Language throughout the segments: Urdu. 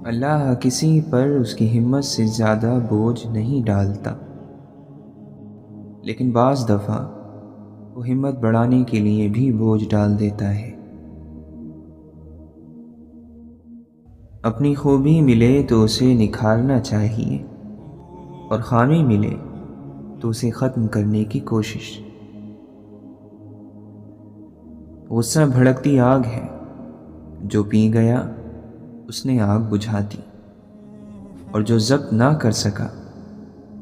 اللہ کسی پر اس کی ہمت سے زیادہ بوجھ نہیں ڈالتا، لیکن بعض دفعہ وہ ہمت بڑھانے کے لیے بھی بوجھ ڈال دیتا ہے۔ اپنی خوبی ملے تو اسے نکھارنا چاہیے، اور خامی ملے تو اسے ختم کرنے کی کوشش۔ غصہ بھڑکتی آگ ہے، جو پی گیا اس نے آگ بجھا دی، اور جو ضبط نہ کر سکا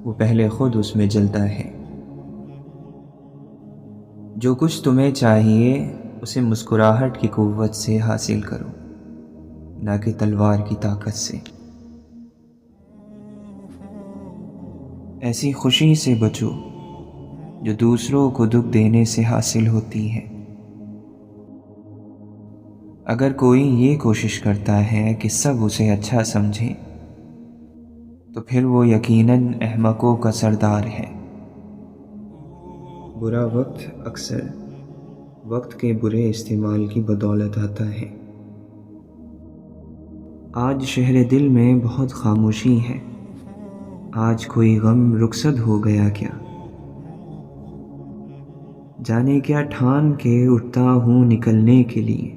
وہ پہلے خود اس میں جلتا ہے۔ جو کچھ تمہیں چاہیے اسے مسکراہٹ کی قوت سے حاصل کرو، نہ کہ تلوار کی طاقت سے۔ ایسی خوشی سے بچو جو دوسروں کو دکھ دینے سے حاصل ہوتی ہے۔ اگر کوئی یہ کوشش کرتا ہے کہ سب اسے اچھا سمجھیں تو پھر وہ یقیناً احمقوں کا سردار ہے۔ برا وقت اکثر وقت کے برے استعمال کی بدولت آتا ہے۔ آج شہر دل میں بہت خاموشی ہے، آج کوئی غم رخصت ہو گیا کیا؟ جانے کیا ٹھان کے اٹھتا ہوں نکلنے کے لیے،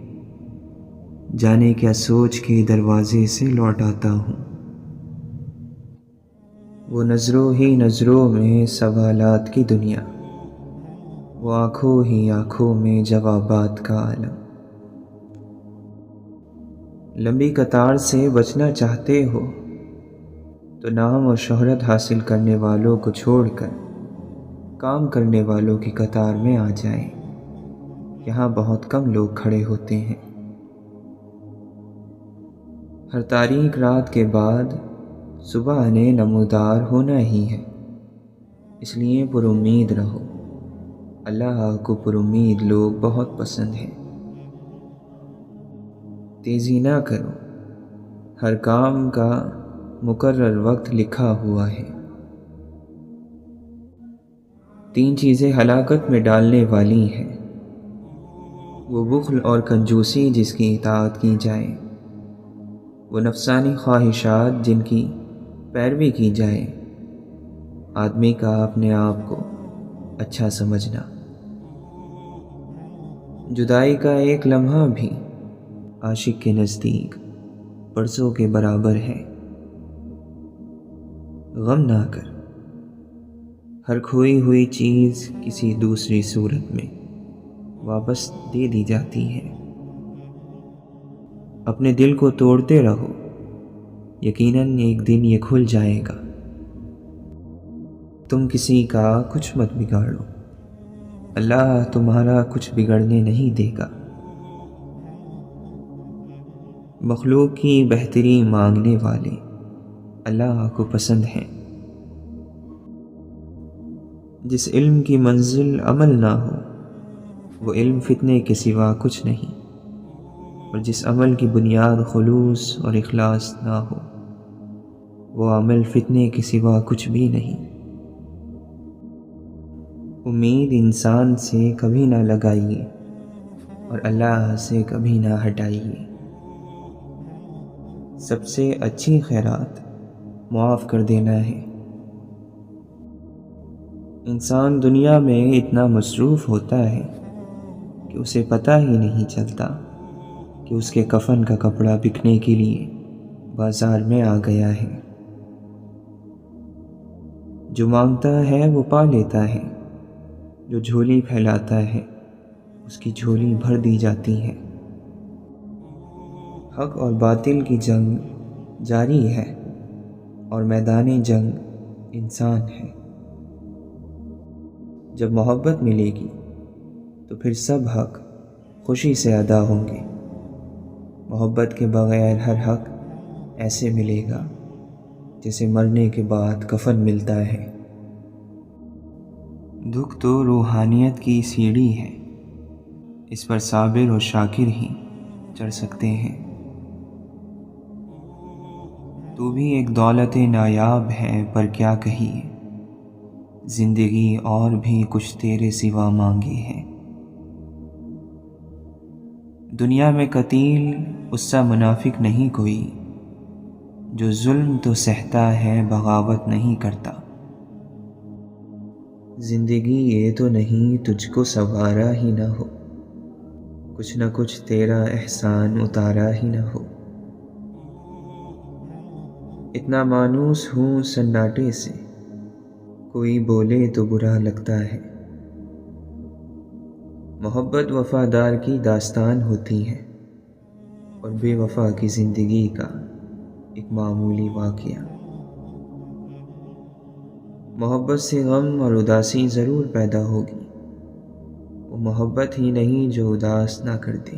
جانے کیا سوچ کے دروازے سے لوٹ آتا ہوں۔ وہ نظروں ہی نظروں میں سوالات کی دنیا، وہ آنکھوں ہی آنکھوں میں جوابات کا عالم۔ لمبی قطار سے بچنا چاہتے ہو تو نام اور شہرت حاصل کرنے والوں کو چھوڑ کر کام کرنے والوں کی قطار میں آ جائیں۔ یہاں بہت کم لوگ کھڑے ہوتے ہیں۔ ہر تاریک رات کے بعد صبح نے نمودار ہونا ہی ہے، اس لیے پر امید رہو۔ اللہ کو پر امید لوگ بہت پسند ہیں۔ تیزی نہ کرو، ہر کام کا مقرر وقت لکھا ہوا ہے۔ 3 چیزیں ہلاکت میں ڈالنے والی ہیں، وہ بخل اور کنجوسی جس کی اطاعت کی جائے، وہ نفسانی خواہشات جن کی پیروی کی جائے، آدمی کا اپنے آپ کو اچھا سمجھنا۔ جدائی کا ایک لمحہ بھی عاشق کے نزدیک برسوں کے برابر ہے۔ غم نہ کر، ہر کھوئی ہوئی چیز کسی دوسری صورت میں واپس دے دی جاتی ہے۔ اپنے دل کو توڑتے رہو، یقیناً ایک دن یہ کھل جائے گا۔ تم کسی کا کچھ مت بگاڑو، اللہ تمہارا کچھ بگڑنے نہیں دے گا۔ مخلوق کی بہتری مانگنے والے اللہ کو پسند ہیں۔ جس علم کی منزل عمل نہ ہو وہ علم فتنے کے سوا کچھ نہیں، اور جس عمل کی بنیاد خلوص اور اخلاص نہ ہو وہ عمل فتنے کے سوا کچھ بھی نہیں۔ امید انسان سے کبھی نہ لگائیے اور اللہ سے کبھی نہ ہٹائیے۔ سب سے اچھی خیرات معاف کر دینا ہے۔ انسان دنیا میں اتنا مصروف ہوتا ہے کہ اسے پتہ ہی نہیں چلتا کہ اس کے کفن کا کپڑا بکنے کے لیے بازار میں آ گیا ہے۔ جو مانگتا ہے وہ پا لیتا ہے، جو جھولی پھیلاتا ہے اس کی جھولی بھر دی جاتی ہے۔ حق اور باطل کی جنگ جاری ہے، اور میدان جنگ انسان ہے۔ جب محبت ملے گی تو پھر سب حق خوشی سے ادا ہوں گے۔ محبت کے بغیر ہر حق ایسے ملے گا جیسے مرنے کے بعد کفن ملتا ہے۔ دکھ تو روحانیت کی سیڑھی ہے، اس پر صابر اور شاکر ہی چڑھ سکتے ہیں۔ تو بھی ایک دولت نایاب ہے، پر کیا کہیے، زندگی اور بھی کچھ تیرے سوا مانگے ہیں۔ دنیا میں قتیل اس سا منافق نہیں کوئی جو ظلم تو سہتا ہے بغاوت نہیں کرتا۔ زندگی یہ تو نہیں تجھ کو سنوارا ہی نہ ہو، کچھ نہ کچھ تیرا احسان اتارا ہی نہ ہو۔ اتنا مانوس ہوں سناٹے سے، کوئی بولے تو برا لگتا ہے۔ محبت وفادار کی داستان ہوتی ہے، اور بے وفا کی زندگی کا ایک معمولی واقعہ۔ محبت سے غم اور اداسی ضرور پیدا ہوگی، وہ محبت ہی نہیں جو اداس نہ کر دے۔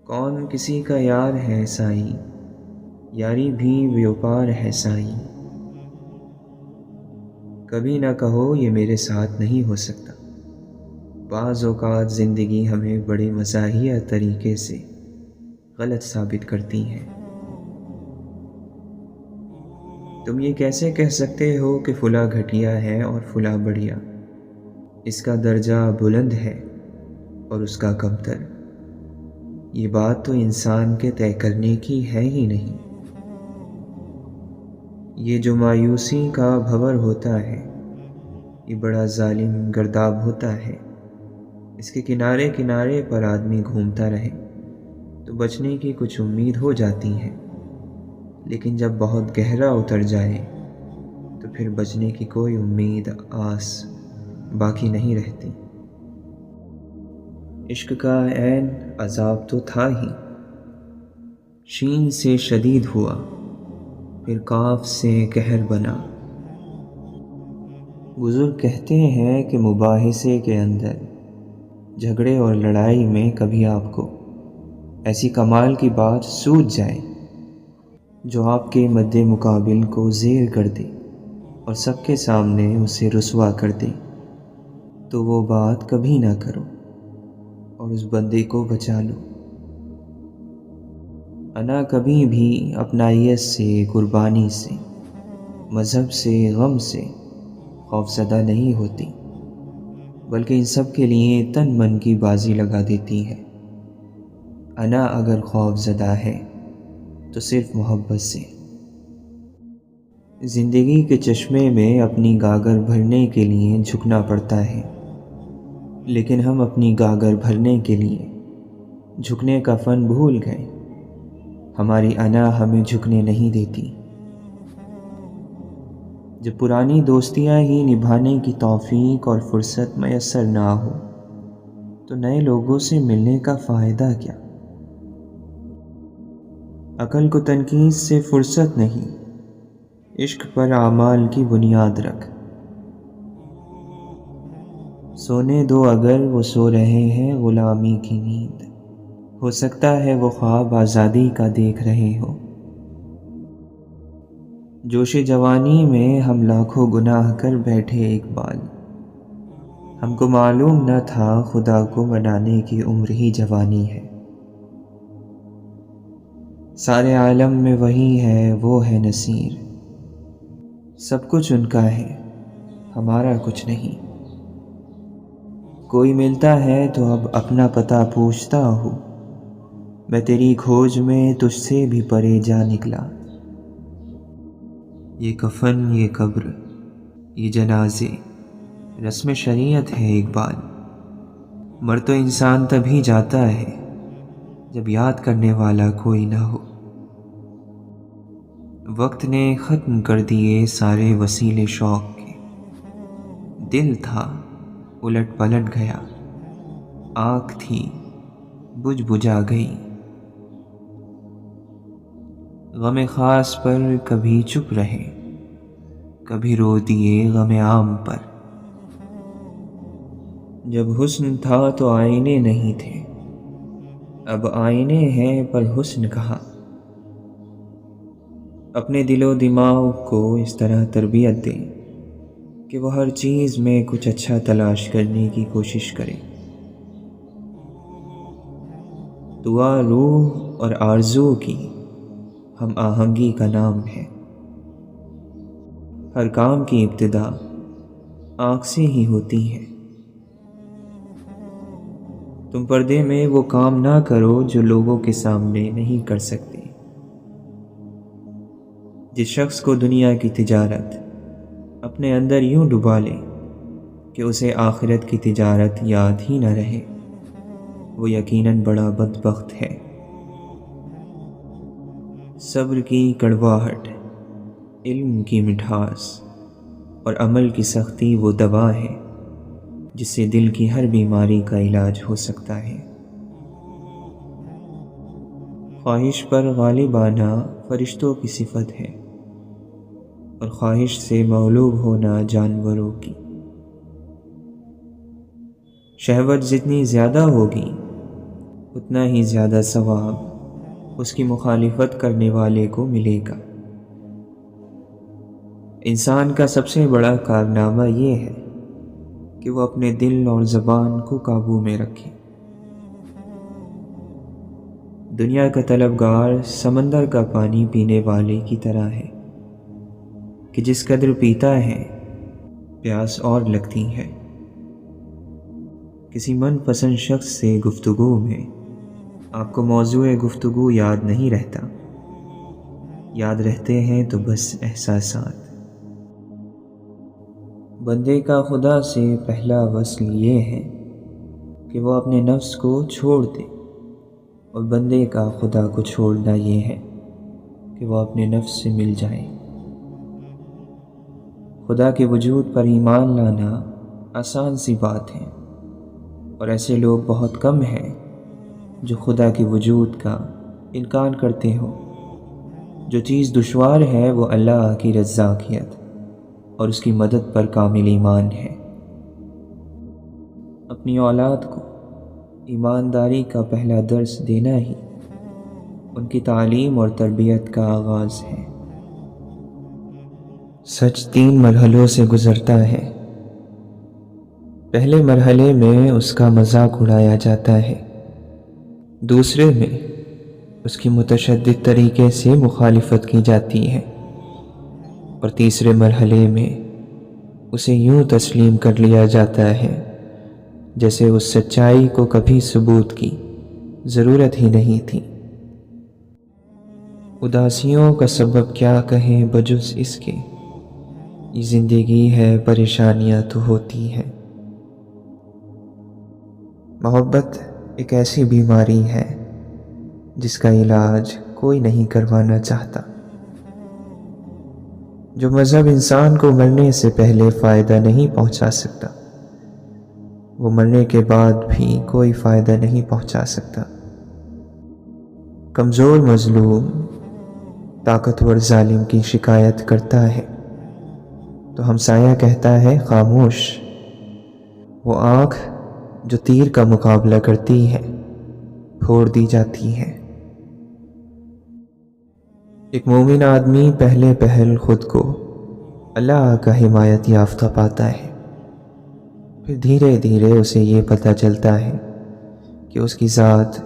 کون کسی کا یار ہے سائی، یاری بھی بیوپار ہے سائی۔ کبھی نہ کہو یہ میرے ساتھ نہیں ہو سکتا، بعض اوقات زندگی ہمیں بڑے مزاحیہ طریقے سے غلط ثابت کرتی ہے۔ تم یہ کیسے کہہ سکتے ہو کہ فلاں گھٹیا ہے اور فلاں بڑھیا، اس کا درجہ بلند ہے اور اس کا کمتر؟ یہ بات تو انسان کے طے کرنے کی ہے ہی نہیں۔ یہ جو مایوسی کا بھور ہوتا ہے، یہ بڑا ظالم گرداب ہوتا ہے۔ اس کے کنارے کنارے پر آدمی گھومتا رہے تو بچنے کی کچھ امید ہو جاتی ہے، لیکن جب بہت گہرا اتر جائے تو پھر بچنے کی کوئی امید آس باقی نہیں رہتی۔ عشق کا عین عذاب تو تھا ہی، شین سے شدید ہوا پھر قاف سے قہر بنا۔ بزرگ کہتے ہیں کہ مباحثے کے اندر، جھگڑے اور لڑائی میں کبھی آپ کو ایسی کمال کی بات سوجھ جائے جو آپ کے مد مقابل کو زیر کر دے اور سب کے سامنے اسے رسوا کر دے، تو وہ بات کبھی نہ کرو اور اس بندے کو بچا لو۔ انا کبھی بھی اپنائیت سے، قربانی سے، مذہب سے، غم سے خوفزدہ نہیں ہوتی، بلکہ ان سب کے لیے تن من کی بازی لگا دیتی ہے۔ انا اگر خوف زدہ ہے تو صرف محبت سے۔ زندگی کے چشمے میں اپنی گاگر بھرنے کے لیے جھکنا پڑتا ہے، لیکن ہم اپنی گاگر بھرنے کے لیے جھکنے کا فن بھول گئے۔ ہماری انا ہمیں جھکنے نہیں دیتی۔ جب پرانی دوستیاں ہی نبھانے کی توفیق اور فرصت میسر نہ ہو تو نئے لوگوں سے ملنے کا فائدہ کیا؟ عقل کو تنقید سے فرصت نہیں، عشق پر اعمال کی بنیاد رکھ۔ سونے دو اگر وہ سو رہے ہیں غلامی کی نیند، ہو سکتا ہے وہ خواب آزادی کا دیکھ رہے ہو۔ جوش جوانی میں ہم لاکھوں گناہ کر بیٹھے اقبال، ہم کو معلوم نہ تھا خدا کو منانے کی عمر ہی جوانی ہے۔ سارے عالم میں وہی ہے، وہ ہے نصیر، سب کچھ ان کا ہے، ہمارا کچھ نہیں۔ کوئی ملتا ہے تو اب اپنا پتہ پوچھتا ہوں، میں تیری کھوج میں تجھ سے بھی پرے جا نکلا۔ یہ کفن، یہ قبر، یہ جنازے رسم شریعت ہے اقبال۔ مر تو انسان تبھی جاتا ہے جب یاد کرنے والا کوئی نہ ہو۔ وقت نے ختم کر دیے سارے وسیلے شوق کے، دل تھا الٹ پلٹ گیا، آنکھ تھی بجھ بجھا گئی۔ غم خاص پر کبھی چپ رہے، کبھی رو دیے غم عام پر۔ جب حسن تھا تو آئینے نہیں تھے، اب آئینے ہیں پر حسن کہاں۔ اپنے دل و دماغ کو اس طرح تربیت دیں کہ وہ ہر چیز میں کچھ اچھا تلاش کرنے کی کوشش کرے۔ دعا روح اور آرزو کی ہم آہنگی کا نام ہے۔ ہر کام کی ابتدا آنکھ سے ہی ہوتی ہے۔ تم پردے میں وہ کام نہ کرو جو لوگوں کے سامنے نہیں کر سکتے۔ جس شخص کو دنیا کی تجارت اپنے اندر یوں ڈبا لے کہ اسے آخرت کی تجارت یاد ہی نہ رہے، وہ یقیناً بڑا بدبخت ہے۔ صبر کی کڑواہٹ، علم کی مٹھاس اور عمل کی سختی وہ دوا ہے جس سے دل کی ہر بیماری کا علاج ہو سکتا ہے۔ خواہش پر غالب آنا فرشتوں کی صفت ہے اور خواہش سے مغلوب ہونا جانوروں کی۔ شہوت جتنی زیادہ ہوگی اتنا ہی زیادہ ثواب اس کی مخالفت کرنے والے کو ملے گا۔ انسان کا سب سے بڑا کارنامہ یہ ہے کہ وہ اپنے دل اور زبان کو قابو میں رکھے۔ دنیا کا طلبگار سمندر کا پانی پینے والے کی طرح ہے کہ جس قدر پیتا ہے پیاس اور لگتی ہے۔ کسی من پسند شخص سے گفتگو میں آپ کو موضوع گفتگو یاد نہیں رہتا، یاد رہتے ہیں تو بس احساسات۔ بندے کا خدا سے پہلا وصل یہ ہے کہ وہ اپنے نفس کو چھوڑ دے، اور بندے کا خدا کو چھوڑنا یہ ہے کہ وہ اپنے نفس سے مل جائے۔ خدا کے وجود پر ایمان لانا آسان سی بات ہے، اور ایسے لوگ بہت کم ہیں جو خدا کے وجود کا انکار کرتے ہوں۔ جو چیز دشوار ہے وہ اللہ کی رزاقیت اور اس کی مدد پر کامل ایمان ہے۔ اپنی اولاد کو ایمانداری کا پہلا درس دینا ہی ان کی تعلیم اور تربیت کا آغاز ہے۔ سچ 3 مرحلوں سے گزرتا ہے۔ پہلے مرحلے میں اس کا مذاق اڑایا جاتا ہے، دوسرے میں اس کی متشدد طریقے سے مخالفت کی جاتی ہے، اور تیسرے مرحلے میں اسے یوں تسلیم کر لیا جاتا ہے جیسے اس سچائی کو کبھی ثبوت کی ضرورت ہی نہیں تھی۔ اداسیوں کا سبب کیا کہیں بجز اس کے، یہ زندگی ہے پریشانیاں تو ہوتی ہیں۔ محبت ایک ایسی بیماری ہے جس کا علاج کوئی نہیں کروانا چاہتا۔ جو مذہب انسان کو مرنے سے پہلے فائدہ نہیں پہنچا سکتا، وہ مرنے کے بعد بھی کوئی فائدہ نہیں پہنچا سکتا۔ کمزور مظلوم طاقتور ظالم کی شکایت کرتا ہے تو ہمسایہ کہتا ہے خاموش۔ وہ آنکھ جو تیر کا مقابلہ کرتی ہے پھوڑ دی جاتی ہے۔ ایک مومن آدمی پہلے پہل خود کو اللہ کا حمایت یافتہ پاتا ہے، پھر دھیرے دھیرے اسے یہ پتہ چلتا ہے کہ اس کی ذات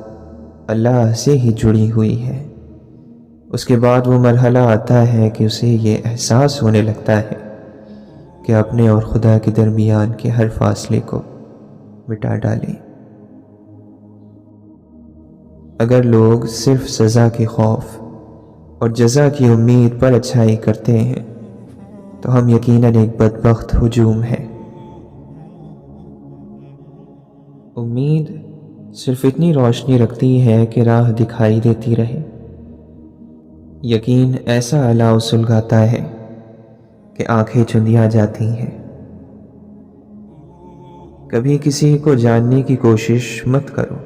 اللہ سے ہی جڑی ہوئی ہے۔ اس کے بعد وہ مرحلہ آتا ہے کہ اسے یہ احساس ہونے لگتا ہے کہ اپنے اور خدا کے درمیان کے ہر فاصلے کو مٹا ڈالیں۔ اگر لوگ صرف سزا کے خوف اور جزا کی امید پر اچھائی کرتے ہیں تو ہم یقیناً ایک بدبخت ہجوم ہے۔ امید صرف اتنی روشنی رکھتی ہے کہ راہ دکھائی دیتی رہے۔ یقین ایسا الاؤ سلگاتا ہے کہ آنکھیں چندیا جاتی ہیں۔ کبھی کسی کو جاننے کی کوشش مت کرو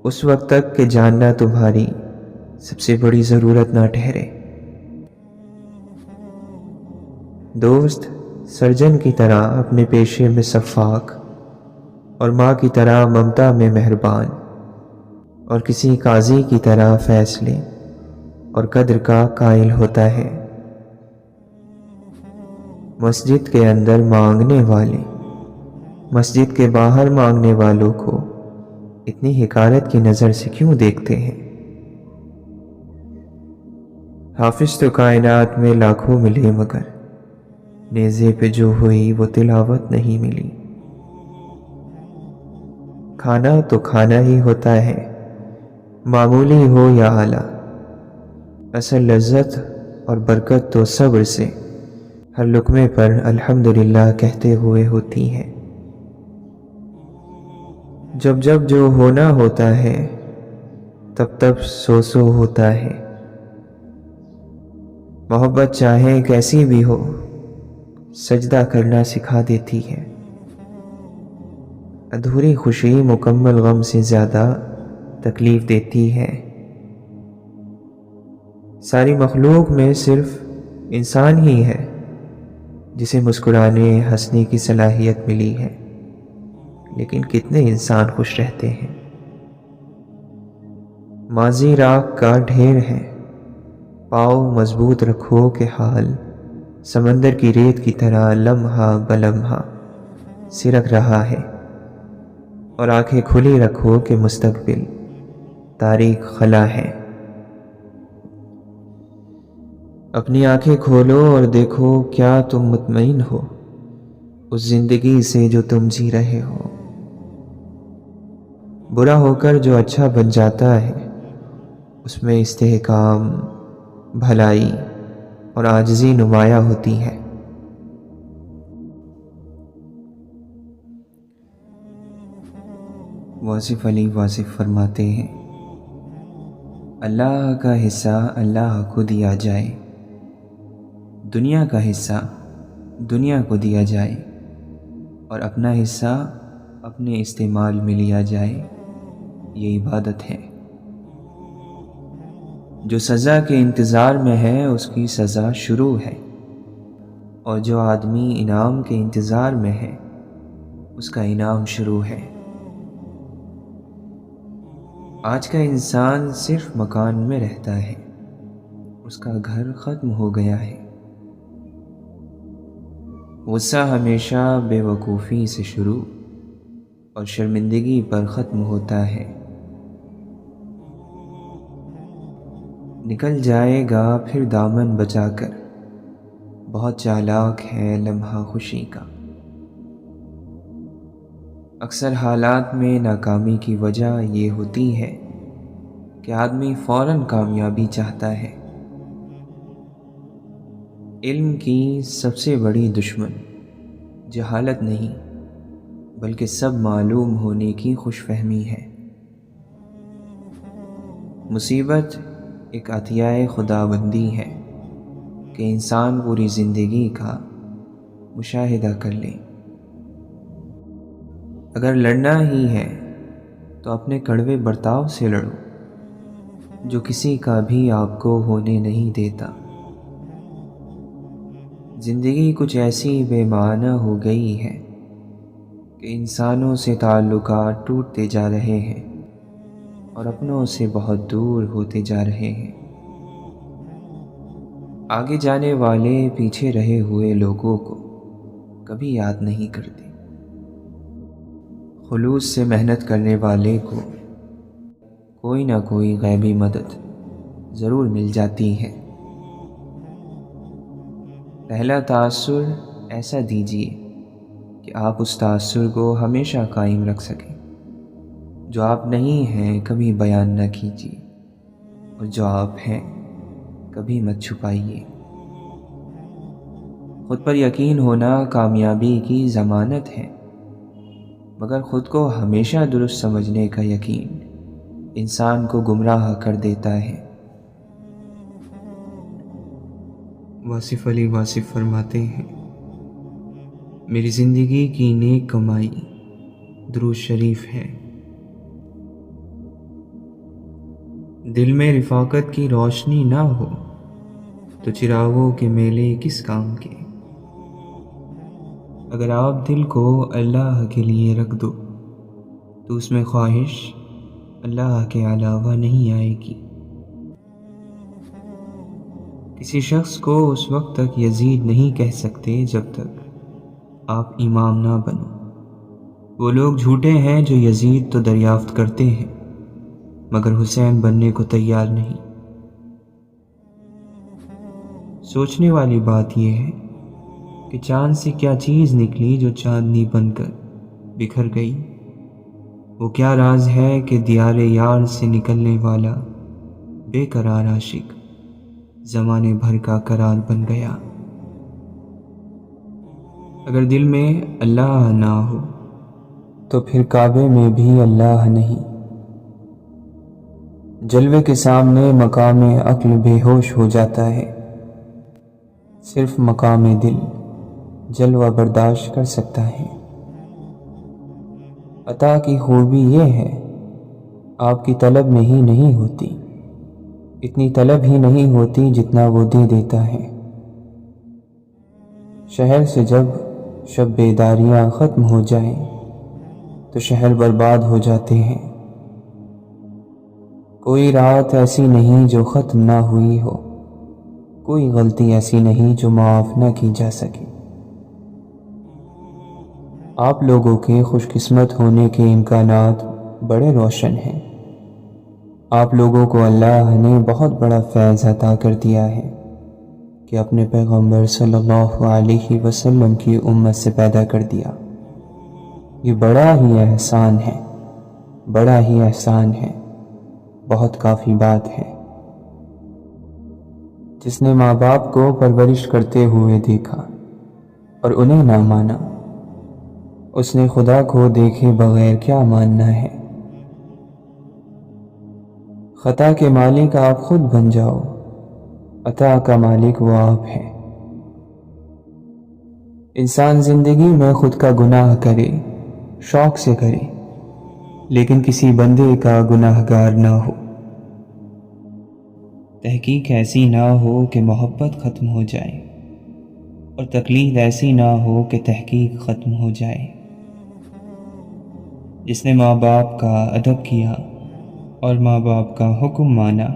اس وقت تک کہ جاننا تمہاری سب سے بڑی ضرورت نہ ٹھہرے۔ دوست سرجن کی طرح اپنے پیشے میں شفاق، اور ماں کی طرح ممتا میں مہربان، اور کسی قاضی کی طرح فیصلے اور قدر کا قائل ہوتا ہے۔ مسجد کے اندر مانگنے والے مسجد کے باہر مانگنے والوں کو اتنی حقارت کی نظر سے کیوں دیکھتے ہیں؟ حافظ تو کائنات میں لاکھوں ملے مگر نیزے پہ جو ہوئی وہ تلاوت نہیں ملی۔ کھانا تو کھانا ہی ہوتا ہے، معمولی ہو یا اعلیٰ، اصل لذت اور برکت تو صبر سے ہر لقمے پر الحمدللہ کہتے ہوئے ہوتی ہے۔ جب جب جو ہونا ہوتا ہے تب تب سو سو ہوتا ہے۔ محبت چاہے کیسی بھی ہو سجدہ کرنا سکھا دیتی ہے۔ ادھوری خوشی مکمل غم سے زیادہ تکلیف دیتی ہے۔ ساری مخلوق میں صرف انسان ہی ہے جسے مسکرانے ہنسنے کی صلاحیت ملی ہے، لیکن کتنے انسان خوش رہتے ہیں۔ ماضی راکھ کا ڈھیر ہے، پاؤں مضبوط رکھو کہ حال سمندر کی ریت کی طرح لمحہ بلمحہ سرک رہا ہے، اور آنکھیں کھلی رکھو کہ مستقبل تاریک خلا ہے۔ اپنی آنکھیں کھولو اور دیکھو کیا تم مطمئن ہو اس زندگی سے جو تم جی رہے ہو۔ برا ہو کر جو اچھا بن جاتا ہے اس میں استحکام، بھلائی اور عاجزی نمایاں ہوتی ہے۔ واصف علی واصف فرماتے ہیں، اللہ کا حصہ اللہ کو دیا جائے، دنیا کا حصہ دنیا کو دیا جائے، اور اپنا حصہ اپنے استعمال میں لیا جائے، یہ عبادت ہے۔ جو سزا کے انتظار میں ہے اس کی سزا شروع ہے، اور جو آدمی انعام کے انتظار میں ہے اس کا انعام شروع ہے۔ آج کا انسان صرف مکان میں رہتا ہے، اس کا گھر ختم ہو گیا ہے۔ غصہ ہمیشہ بے وقوفی سے شروع اور شرمندگی پر ختم ہوتا ہے۔ نکل جائے گا پھر دامن بچا کر، بہت چالاک ہے لمحہ خوشی کا۔ اکثر حالات میں ناکامی کی وجہ یہ ہوتی ہے کہ آدمی فوراً کامیابی چاہتا ہے۔ علم کی سب سے بڑی دشمن جہالت نہیں بلکہ سب معلوم ہونے کی خوش فہمی ہے۔ مصیبت ایک عطیہ خداوندی ہے کہ انسان پوری زندگی کا مشاہدہ کر لے۔ اگر لڑنا ہی ہے تو اپنے کڑوے برتاؤ سے لڑو جو کسی کا بھی آپ کو ہونے نہیں دیتا۔ زندگی کچھ ایسی بے معنی ہو گئی ہے کہ انسانوں سے تعلقات ٹوٹتے جا رہے ہیں اور اپنوں سے بہت دور ہوتے جا رہے ہیں۔ آگے جانے والے پیچھے رہے ہوئے لوگوں کو کبھی یاد نہیں کرتے۔ خلوص سے محنت کرنے والے کو کوئی نہ کوئی غیبی مدد ضرور مل جاتی ہے۔ پہلا تاثر ایسا دیجیے کہ آپ اس تاثر کو ہمیشہ قائم رکھ سکیں۔ جو آپ نہیں ہیں کبھی بیان نہ کیجیے، اور جو آپ ہیں کبھی مت چھپائیے۔ خود پر یقین ہونا کامیابی کی ضمانت ہے، مگر خود کو ہمیشہ درست سمجھنے کا یقین انسان کو گمراہ کر دیتا ہے۔ واصف علی واصف فرماتے ہیں، میری زندگی کی نیک کمائی درود شریف ہے۔ دل میں رفاقت کی روشنی نہ ہو تو چراغوں کے میلے کس کام کے۔ اگر آپ دل کو اللہ کے لیے رکھ دو تو اس میں خواہش اللہ کے علاوہ نہیں آئے گی۔ کسی شخص کو اس وقت تک یزید نہیں کہہ سکتے جب تک آپ امام نہ بنو۔ وہ لوگ جھوٹے ہیں جو یزید تو دریافت کرتے ہیں مگر حسین بننے کو تیار نہیں۔ سوچنے والی بات یہ ہے کہ چاند سے کیا چیز نکلی جو چاندنی بن کر بکھر گئی۔ وہ کیا راز ہے کہ دیار یار سے نکلنے والا بے قرار عاشق زمانے بھر کا قرار بن گیا۔ اگر دل میں اللہ نہ ہو تو پھر کعبے میں بھی اللہ نہیں۔ جلوے کے سامنے مقام عقل بے ہوش ہو جاتا ہے، صرف مقام دل جلوہ برداشت کر سکتا ہے۔ عطا کی خوبی یہ ہے، آپ کی طلب میں ہی نہیں ہوتی، اتنی طلب ہی نہیں ہوتی جتنا وہ دے دیتا ہے۔ شہر سے جب شب بیداریاں ختم ہو جائیں تو شہر برباد ہو جاتے ہیں۔ کوئی رات ایسی نہیں جو ختم نہ ہوئی ہو، کوئی غلطی ایسی نہیں جو معاف نہ کی جا سکے۔ آپ لوگوں کے خوش قسمت ہونے کے امکانات بڑے روشن ہیں۔ آپ لوگوں کو اللہ نے بہت بڑا فیض عطا کر دیا ہے کہ اپنے پیغمبر صلی اللہ علیہ وسلم کی امت سے پیدا کر دیا۔ یہ بڑا ہی احسان ہے، بڑا ہی احسان ہے، بہت کافی بات ہے۔ جس نے ماں باپ کو پرورش کرتے ہوئے دیکھا اور انہیں نہ مانا، اس نے خدا کو دیکھے بغیر کیا ماننا ہے۔ خطا کے مالک آپ خود بن جاؤ، عطا کا مالک وہ آپ ہے۔ انسان زندگی میں خود کا گناہ کرے، شوق سے کرے، لیکن کسی بندے کا گناہ گار نہ ہو۔ تحقیق ایسی نہ ہو کہ محبت ختم ہو جائے، اور تکلیف ایسی نہ ہو کہ تحقیق ختم ہو جائے۔ جس نے ماں باپ کا ادب کیا اور ماں باپ کا حکم مانا،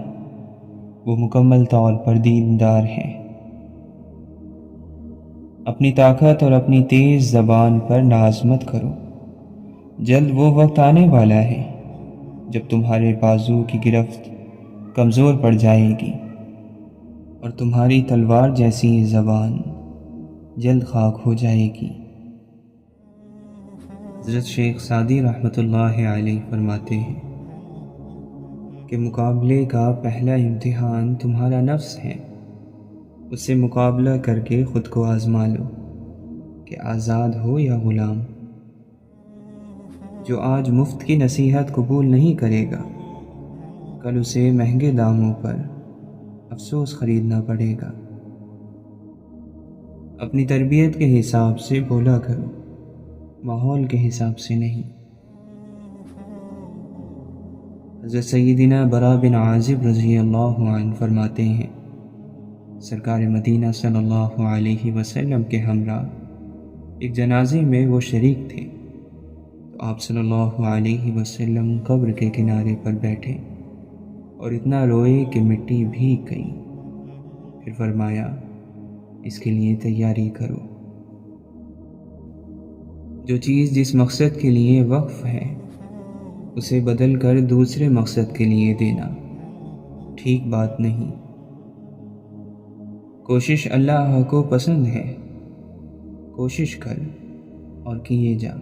وہ مکمل طور پر دیندار ہے۔ اپنی طاقت اور اپنی تیز زبان پر ناز مت کرو، جلد وہ وقت آنے والا ہے جب تمہارے بازو کی گرفت کمزور پڑ جائے گی اور تمہاری تلوار جیسی زبان جلد خاک ہو جائے گی۔ حضرت شیخ سعدی رحمۃ اللہ علیہ فرماتے ہیں کہ مقابلے کا پہلا امتحان تمہارا نفس ہے، اس سے مقابلہ کر کے خود کو آزما لو کہ آزاد ہو یا غلام۔ جو آج مفت کی نصیحت قبول نہیں کرے گا، کل اسے مہنگے داموں پر افسوس خریدنا پڑے گا۔ اپنی تربیت کے حساب سے بولا کرو، ماحول کے حساب سے نہیں۔ حضرت سیدنا برا بن عازب رضی اللہ عنہ فرماتے ہیں، سرکار مدینہ صلی اللہ علیہ وسلم کے ہمراہ ایک جنازے میں وہ شریک تھے، تو آپ صلی اللہ علیہ وسلم قبر کے کنارے پر بیٹھے اور اتنا روئے کہ مٹی بھیگ گئی۔ پھر فرمایا، اس کے لیے تیاری کرو۔ جو چیز جس مقصد کے لیے وقف ہے، اسے بدل کر دوسرے مقصد کے لیے دینا ٹھیک بات نہیں۔ کوشش اللہ کو پسند ہے، کوشش کر اور کیے جا۔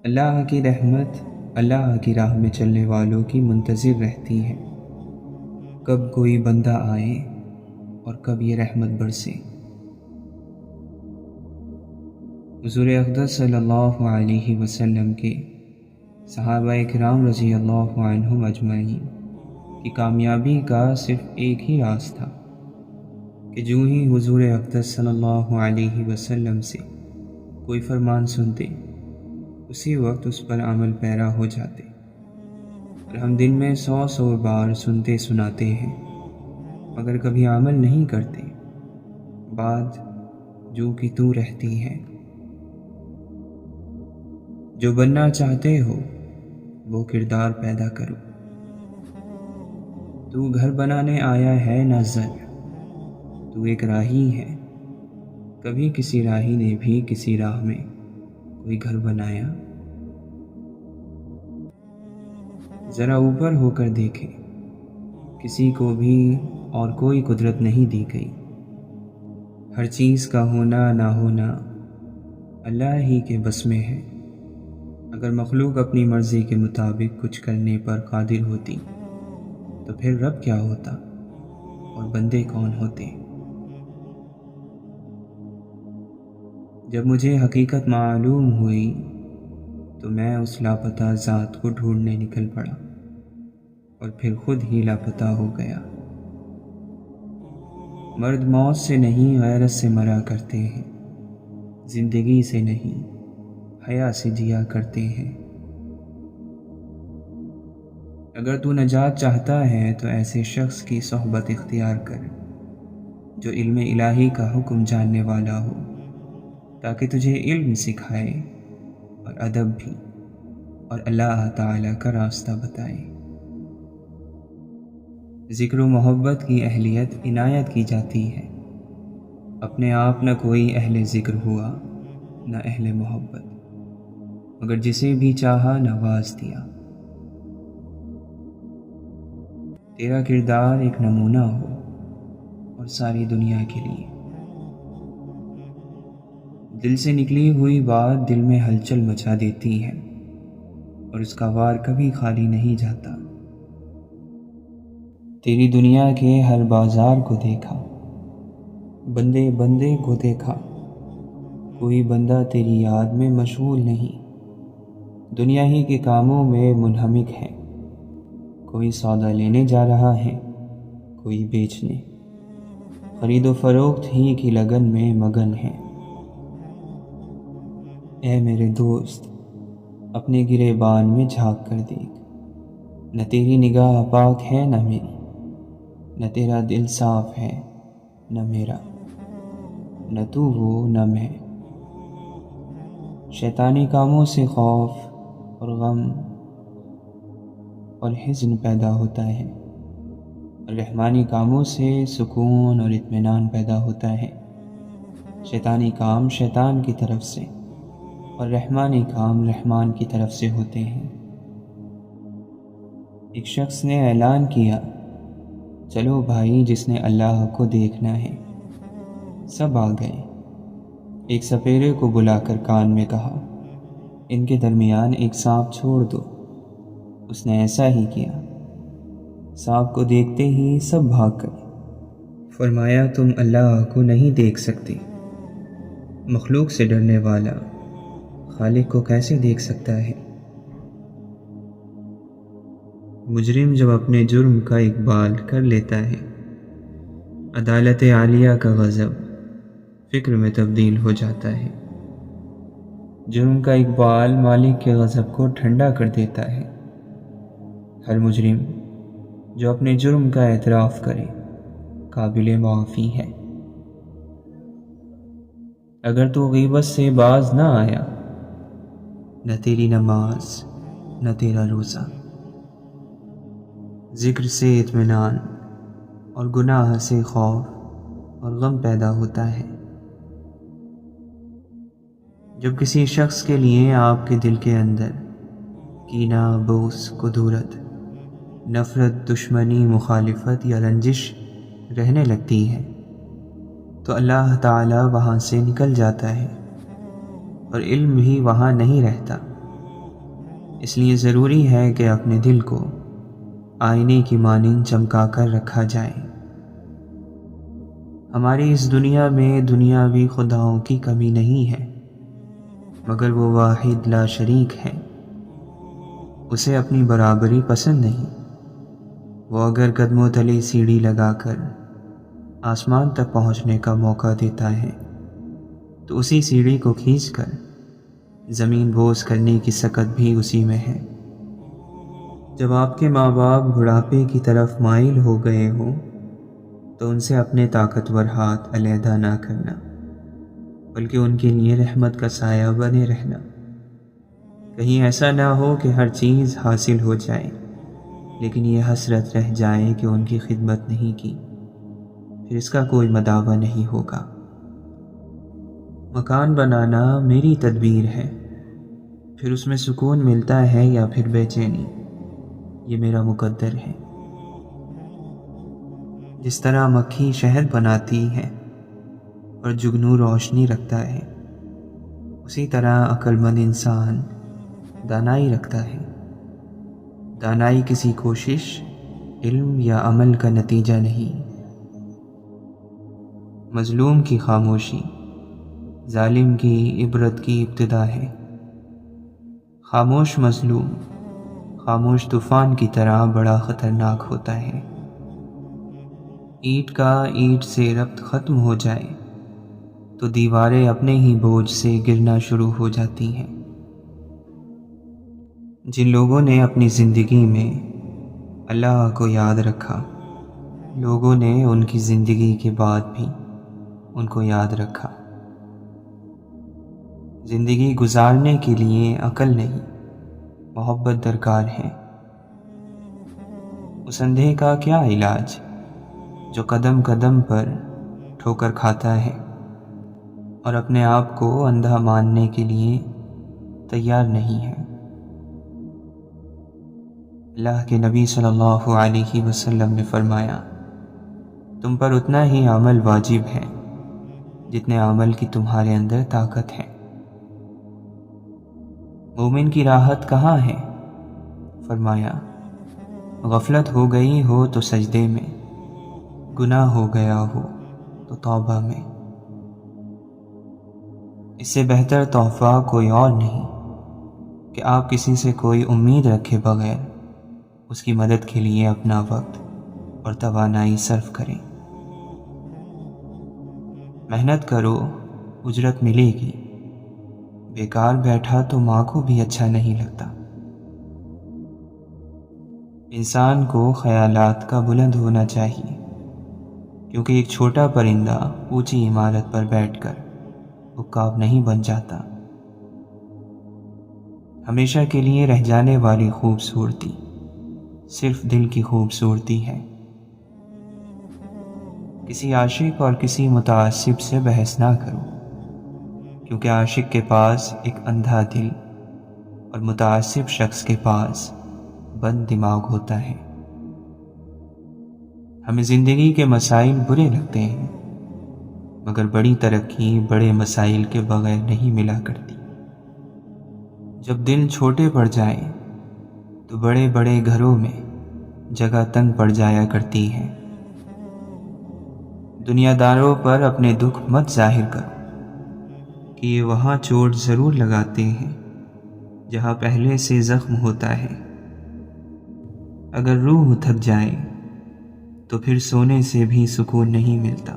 اللہ کی رحمت اللہ کی راہ میں چلنے والوں کی منتظر رہتی ہے، کب کوئی بندہ آئے اور کب یہ رحمت برسے۔ حضور اقدس صلی اللہ علیہ وسلم کے صحابہ کرام رضی اللہ عنہم اجمعین کی کامیابی کا صرف ایک ہی راز تھا کہ جو ہی حضور اقدس صلی اللہ علیہ وسلم سے کوئی فرمان سنتے، اسی وقت اس پر عمل پیرا ہو جاتے۔ اور ہم دن میں 100 بار سنتے سناتے ہیں مگر کبھی عمل نہیں کرتے، بات جو کہ تو رہتی ہے۔ جو بننا چاہتے ہو وہ کردار پیدا کرو۔ تو گھر بنانے آیا ہے نہ زر، تو ایک راہی ہے، کبھی کسی راہی نے بھی کسی راہ میں کوئی گھر بنایا؟ ذرا اوپر ہو کر دیکھے، کسی کو بھی اور کوئی قدرت نہیں دی گئی۔ ہر چیز کا ہونا نہ ہونا اللہ ہی کے بس میں ہے۔ اگر مخلوق اپنی مرضی کے مطابق کچھ کرنے پر قادر ہوتی تو پھر رب کیا ہوتا؟ اور بندے کون ہوتے۔ جب مجھے حقیقت معلوم ہوئی تو میں اس لاپتہ ذات کو ڈھونڈنے نکل پڑا اور پھر خود ہی لاپتہ ہو گیا۔ مرد موت سے نہیں غیرت سے مرا کرتے ہیں، زندگی سے نہیں حیا سے جیا کرتے ہیں۔ اگر تو نجات چاہتا ہے تو ایسے شخص کی صحبت اختیار کر جو علم الہی کا حکم جاننے والا ہو، تاکہ تجھے علم سکھائے اور ادب بھی، اور اللہ تعالیٰ کا راستہ بتائے۔ ذکر و محبت کی اہلیت عنایت کی جاتی ہے، اپنے آپ نہ کوئی اہل ذکر ہوا نہ اہل محبت، مگر جسے بھی چاہا نواز دیا۔ تیرا کردار ایک نمونہ ہو اور ساری دنیا کے لیے۔ دل سے نکلی ہوئی بات دل میں ہلچل مچا دیتی ہے اور اس کا وار کبھی خالی نہیں جاتا۔ تیری دنیا کے ہر بازار کو دیکھا، بندے بندے کو دیکھا، کوئی بندہ تیری یاد میں مشغول نہیں، دنیا ہی کے کاموں میں منہمک ہے۔ کوئی سودا لینے جا رہا ہے، کوئی بیچنے، خرید و فروخت ہی کی لگن میں مگن ہے۔ اے میرے دوست، اپنے گریبان میں جھانک کر دیکھ، نہ تیری نگاہ پاک ہے نہ میری، نہ تیرا دل صاف ہے نہ میرا، نہ تو وہ نہ میں۔ شیطانی کاموں سے خوف اور غم اور حزن پیدا ہوتا ہے، اور رحمانی کاموں سے سکون اور اطمینان پیدا ہوتا ہے۔ شیطانی کام شیطان کی طرف سے اور رحمانی کام رحمان کی طرف سے ہوتے ہیں۔ ایک شخص نے اعلان کیا، چلو بھائی، جس نے اللہ کو دیکھنا ہے۔ سب آ گئے۔ ایک سپیرے کو بلا کر کان میں کہا، ان کے درمیان ایک سانپ چھوڑ دو۔ اس نے ایسا ہی کیا۔ سانپ کو دیکھتے ہی سب بھاگ گئے۔ فرمایا، تم اللہ کو نہیں دیکھ سکتے، مخلوق سے ڈرنے والا خالق کو کیسے دیکھ سکتا ہے؟ مجرم جب اپنے جرم کا اقبال کر لیتا ہے، عدالت عالیہ کا غضب فکر میں تبدیل ہو جاتا ہے۔ جرم کا اقبال مالک کے غضب کو ٹھنڈا کر دیتا ہے۔ ہر مجرم جو اپنے جرم کا اعتراف کرے قابل معافی ہے۔ اگر تو غیبت سے باز نہ آیا، نہ تیری نماز نہ تیرا روزہ، ذکر سے اطمینان اور گناہ سے خوف اور غم پیدا ہوتا ہے۔ جب کسی شخص کے لیے آپ کے دل کے اندر کینہ، بغض، کدورت، نفرت، دشمنی، مخالفت یا رنجش رہنے لگتی ہے تو اللہ تعالی وہاں سے نکل جاتا ہے اور علم بھی وہاں نہیں رہتا۔ اس لیے ضروری ہے کہ اپنے دل کو آئینے کی مانند چمکا کر رکھا جائے۔ ہماری اس دنیا میں دنیاوی خداؤں کی کمی نہیں ہے، مگر وہ واحد لا شریک ہے، اسے اپنی برابری پسند نہیں۔ وہ اگر قدموں تلے سیڑھی لگا کر آسمان تک پہنچنے کا موقع دیتا ہے تو اسی سیڑھی کو کھینچ کر زمین بوس کرنے کی سکت بھی اسی میں ہے۔ جب آپ کے ماں باپ بڑھاپے کی طرف مائل ہو گئے ہوں تو ان سے اپنے طاقتور ہاتھ علیحدہ نہ کرنا، بلکہ ان کے لیے رحمت کا سایہ بنے رہنا۔ کہیں ایسا نہ ہو کہ ہر چیز حاصل ہو جائے لیکن یہ حسرت رہ جائے کہ ان کی خدمت نہیں کی، پھر اس کا کوئی مداوع نہیں ہوگا۔ مکان بنانا میری تدبیر ہے، پھر اس میں سکون ملتا ہے یا پھر بے چینی، یہ میرا مقدر ہے۔ جس طرح مکھی شہد بناتی ہے اور جگنو روشنی رکھتا ہے، اسی طرح عقل مند انسان دانائی رکھتا ہے۔ دانائی کسی کوشش، علم یا عمل کا نتیجہ نہیں مظلوم کی خاموشی ظالم کی عبرت کی ابتدا ہے۔ خاموش مظلوم خاموش طوفان کی طرح بڑا خطرناک ہوتا ہے۔ اینٹ کا اینٹ سے ربط ختم ہو جائے تو دیواریں اپنے ہی بوجھ سے گرنا شروع ہو جاتی ہیں۔ جن لوگوں نے اپنی زندگی میں اللہ کو یاد رکھا، لوگوں نے ان کی زندگی کے بعد بھی ان کو یاد رکھا۔ زندگی گزارنے کے لیے عقل نہیں، محبت درکار ہے۔ اس اندھے کا کیا علاج جو قدم قدم پر ٹھوکر کھاتا ہے اور اپنے آپ کو اندھا ماننے کے لیے تیار نہیں ہے۔ اللہ کے نبی صلی اللہ علیہ وسلم نے فرمایا، تم پر اتنا ہی عمل واجب ہے جتنے عمل کی تمہارے اندر طاقت ہے۔ مومن کی راحت کہاں ہے؟ فرمایا، غفلت ہو گئی ہو تو سجدے میں، گناہ ہو گیا ہو تو توبہ میں۔ اس سے بہتر تحفہ کوئی اور نہیں کہ آپ کسی سے کوئی امید رکھے بغیر اس کی مدد کے لیے اپنا وقت اور توانائی صرف کریں۔ محنت کرو، اجرت ملے گی۔ بیکار بیٹھا تو ماں کو بھی اچھا نہیں لگتا۔ انسان کو خیالات کا بلند ہونا چاہیے، کیونکہ ایک چھوٹا پرندہ اونچی عمارت پر بیٹھ کر عقاب نہیں بن جاتا۔ ہمیشہ کے لیے رہ جانے والی خوبصورتی صرف دل کی خوبصورتی ہے۔ کسی عاشق اور کسی متعصب سے بحث نہ کرو، کیونکہ عاشق کے پاس ایک اندھا دل اور متعصب شخص کے پاس بند دماغ ہوتا ہے۔ ہمیں زندگی کے مسائل برے لگتے ہیں، مگر بڑی ترقی بڑے مسائل کے بغیر نہیں ملا کرتی۔ جب دل چھوٹے پڑ جائیں تو بڑے بڑے گھروں میں جگہ تنگ پڑ جایا کرتی ہے۔ دنیا داروں پر اپنے دکھ مت ظاہر کرو کہ یہ وہاں چوٹ ضرور لگاتے ہیں جہاں پہلے سے زخم ہوتا ہے۔ اگر روح تھک جائے تو پھر سونے سے بھی سکون نہیں ملتا۔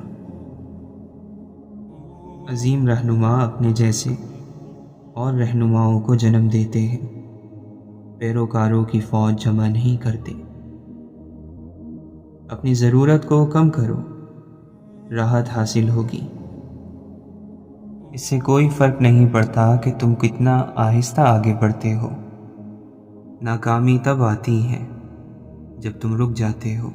عظیم رہنما اپنے جیسے اور رہنماؤں کو جنم دیتے ہیں، پیروکاروں کی فوج جمع نہیں کرتے۔ اپنی ضرورت کو کم کرو، راحت حاصل ہوگی۔ اس سے کوئی فرق نہیں پڑتا کہ تم کتنا آہستہ آگے بڑھتے ہو۔ ناکامی تب آتی ہے جب تم رک جاتے ہو۔